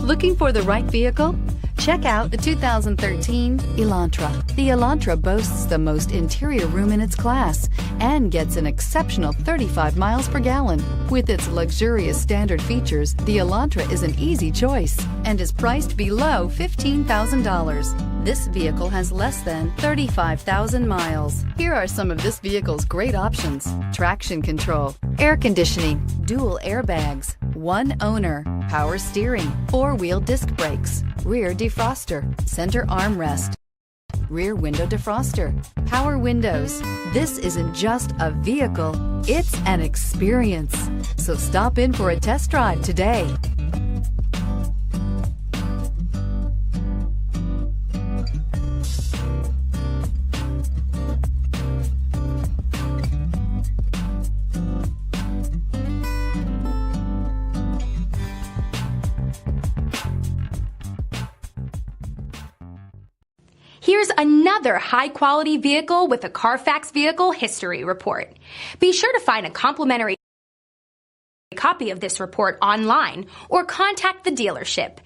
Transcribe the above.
Looking for the right vehicle? Check out the 2013 Elantra. The Elantra boasts the most interior room in its class and gets an exceptional 35 miles per gallon. With its luxurious standard features, the Elantra is an easy choice and is priced below $15,000. This vehicle has less than 35,000 miles. Here are some of this vehicle's great options: traction control, air conditioning, dual airbags, one owner, power steering, four-wheel disc brakes, rear defroster, center armrest, rear window defroster, power windows. This isn't just a vehicle, it's an experience. So stop in for a test drive today. Here's another high-quality vehicle with a CARFAX Vehicle History Report. Be sure to find a complimentary copy of this report online or contact the dealership.